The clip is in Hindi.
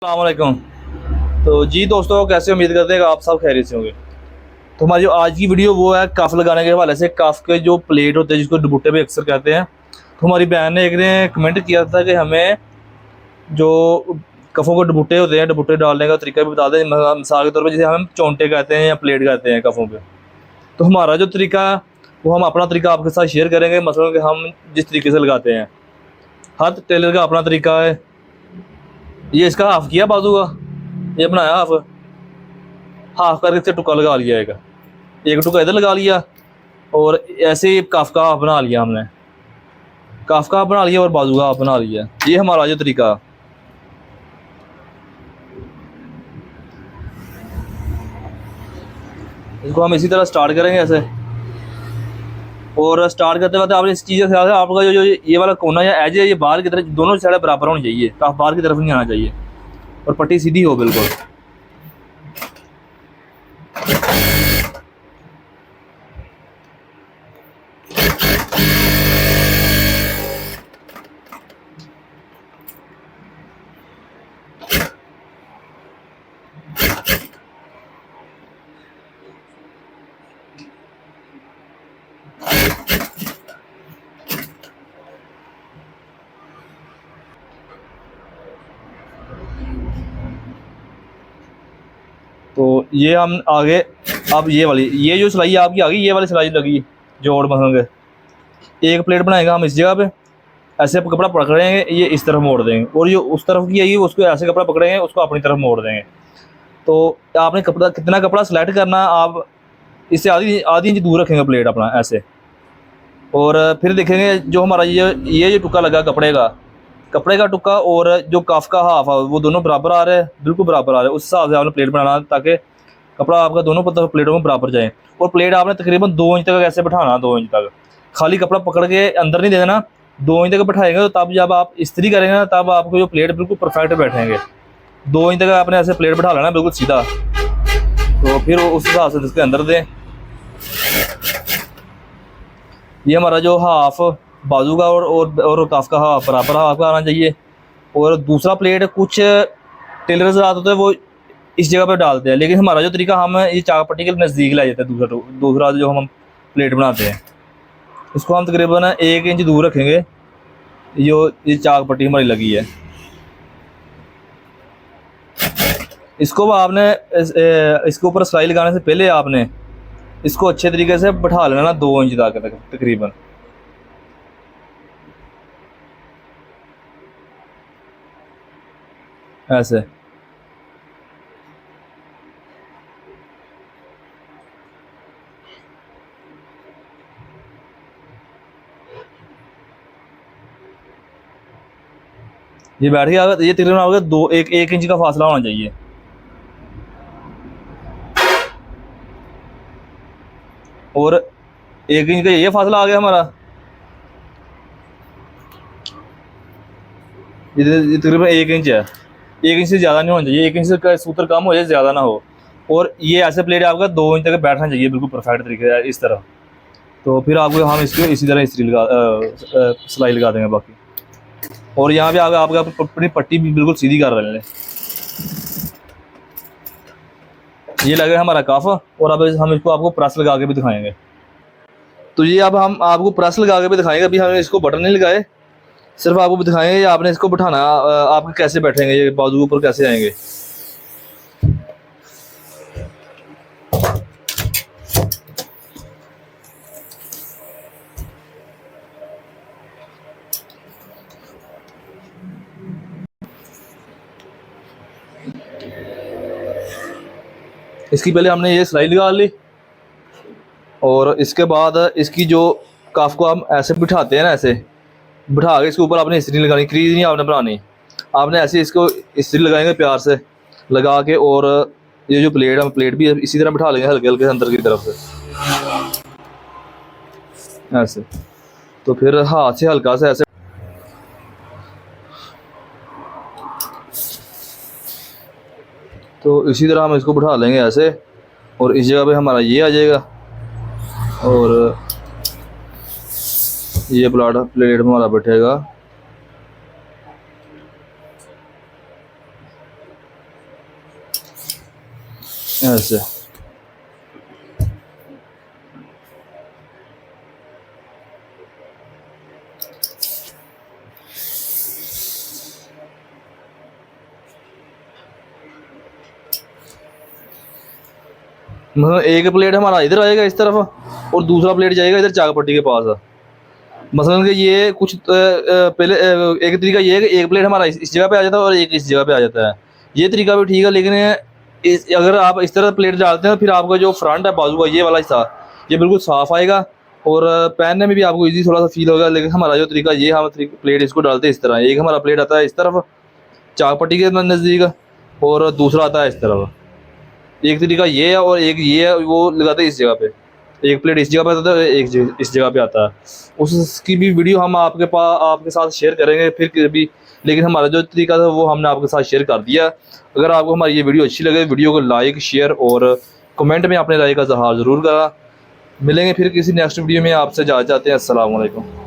अस्सलामुअलैकुम। तो जी दोस्तों, कैसे उम्मीद करते हैं कि आप सब खैरियत से होंगे। तो हमारी जो आज की वीडियो वो है कफ लगाने के हवाले से। कफ के जो प्लेट होते हैं जिसको दुपट्टे पे अक्सर कहते हैं। तो हमारी बहन ने एक ने कमेंट किया था कि हमें जो कफ़ों के दुपट्टे होते हैं, दुपट्टे डालने का तरीका भी बता दें। मिसाल के तौर पर जैसे हम चौंटे कहते हैं या प्लेट कहते हैं कफ़ों पे, तो हमारा जो तरीका वो हम अपना तरीका आपके साथ शेयर करेंगे। मसलन कि हम जिस तरीके से लगाते हैं, हर टेलर का अपना तरीका है। ये इसका हाफ किया बाजू का, ये बनाया हाफ, हाफ करके इससे टुका लगा लिया। एक टुका इधर लगा लिया और ऐसे ही कफ का हाफ बना लिया हमने। कफ का हाफ बना लिया और बाजू का हाफ बना लिया। ये हमारा जो तरीका। इसको हम इसी तरह स्टार्ट करेंगे ऐसे। और स्टार्ट करते वक्त आपने इस चीज़ का ख्याल है, आपका जो ये वाला कोना या एज है ये बाहर की तरफ, दोनों साइड बराबर होनी चाहिए। कफ बाहर की तरफ नहीं आना चाहिए और पट्टी सीधी हो बिल्कुल। तो ये हम आगे, अब ये जो सिलाई आपकी आ गई, ये वाली सिलाई लगी जोड़ मसलेंगे। एक प्लेट बनाएगा हम इस जगह पे, ऐसे कपड़ा पकड़ेंगे, ये इस तरफ मोड़ देंगे, और जो उस तरफ की आएगी उसको ऐसे कपड़ा पकड़ेंगे, उसको अपनी तरफ मोड़ देंगे। तो आपने कपड़ा कितना कपड़ा सेलेक्ट करना है, आप इससे आधी आधी इंच दूर रखेंगे प्लेट अपना ऐसे। और फिर देखेंगे जो हमारा ये जो टुक्का लगा कपड़े का टुक्का और जो कफ का हाफ है वो दोनों बराबर आ रहे हैं, बिल्कुल बराबर आ रहे हैं। उस हिसाब से आपने प्लेट बनाना ताकि कपड़ा आपका दोनों प्लेटों में बराबर जाए। और प्लेट आपने तकरीबन 2 इंच तक ऐसे बैठाना, 2 इंच तक। खाली कपड़ा पकड़ के अंदर नहीं दे देना, 2 इंच तक बैठाएंगे तो तब जब आप इस्त्री करेंगे ना तब आपको जो प्लेट बिल्कुल परफेक्ट बैठेंगे। 2 इंच तक आपने ऐसे प्लेट बैठा लेना बिल्कुल सीधा। तो फिर उस हिसाब से इसके अंदर दें। ये हमारा जो हाफ बाजू का और कफ का हाफ बराबर हाफ का आना चाहिए। और दूसरा प्लेट कुछ टेलर्स आते होते हैं वो इस जगह पर डालते हैं, लेकिन हमारा जो तरीका, हम ये चाक पट्टी के नज़दीक ला जाते हैं। दूसरा जो हम प्लेट बनाते हैं इसको हम तकरीबन 1 इंच दूर रखेंगे। ये चाक पट्टी हमारी लगी है, इसको आपने इसके ऊपर सिलाई लगाने से पहले आपने इसको अच्छे तरीके से बैठा लेना 2 इंच तक तकरीबन। ऐसे ये बैठ गया। ये तकरीबन आपका 1 इंच का फासला होना चाहिए। और 1 इंच का ये फासला आ गया हमारा। ये तकरीबन 1 इंच है। 1 इंच से ज़्यादा नहीं होना चाहिए, 1 इंच का सूत्र कम हो जाए, ज़्यादा ना हो। और ये ऐसे प्लेट आपका 2 इंच तक बैठना चाहिए बिल्कुल परफेक्ट तरीके से इस तरह। तो फिर आपको हम इसको इसी तरह सिलाई लगा देंगे बाकी। और यहाँ पे आपका अपनी पट्टी भी बिल्कुल सीधी कर रहे हैं। ये लगे हमारा कफ। और अब हम इसको आपको प्रेस लगा के भी दिखाएंगे। तो ये अब हम आपको प्रेस लगा के भी दिखाएंगे। अभी हमने इसको बटन नहीं लगाए, सिर्फ आपको दिखाएंगे आपने इसको बिठाना, आपके कैसे बैठेंगे, ये बाजू के ऊपर कैसे आएंगे। इसकी पहले हमने ये सिलाई लगा ली और इसके बाद इसकी जो कफ को हम ऐसे बिठाते हैं ना, ऐसे बिठा के इसके ऊपर आपने इस्त्री लगानी, क्रीज नहीं आपने बनानी। आपने ऐसे इसको इस्त्री लगाएंगे प्यार से लगा के। और ये जो प्लेट है, प्लेट भी इसी तरह बिठा लेंगे हल्के हल्के अंदर की तरफ से ऐसे। तो फिर हाथ से हल्का से ऐसे, तो इसी तरह हम इसको बिठा लेंगे ऐसे। और इस जगह पे हमारा ये आ जाएगा और ये प्लेट हमारा बैठेगा ऐसे। मतलब एक प्लेट हमारा इधर आएगा इस तरफ और दूसरा प्लेट जाएगा इधर चाक पट्टी के पास। मसलन कि ये कुछ पहले एक तरीका ये है कि एक प्लेट हमारा इस जगह पे आ जाता है और एक इस जगह पे आ जाता है। ये तरीका भी ठीक है, लेकिन अगर आप इस तरह प्लेट डालते हैं तो फिर आपका जो फ्रंट है बाजू का ये वाला हिस्सा ये बिल्कुल साफ आएगा और पहनने में भी आपको इजी थोड़ा सा फील होगा। लेकिन हमारा जो तरीका ये हम प्लेट इसको डालते हैं इस तरह, एक हमारा प्लेट आता है इस तरफ चाक पट्टी के नज़दीक और दूसरा आता है इस तरफ। एक तरीका ये है और एक ये है, वो लगाते हैं इस जगह पे। एक प्लेट इस जगह पे आता है, एक इस जगह पे आता है। उसकी भी वीडियो हम आपके साथ शेयर करेंगे फिर कभी, लेकिन हमारा जो तरीका था वो हमने आपके साथ शेयर कर दिया। अगर आपको हमारी ये वीडियो अच्छी लगे, वीडियो को लाइक शेयर और कमेंट में अपने राय का इज़हार ज़रूर करा। मिलेंगे फिर किसी नेक्स्ट वीडियो में, आपसे इजाज़त चाहते हैं। अस्सलाम वालेकुम।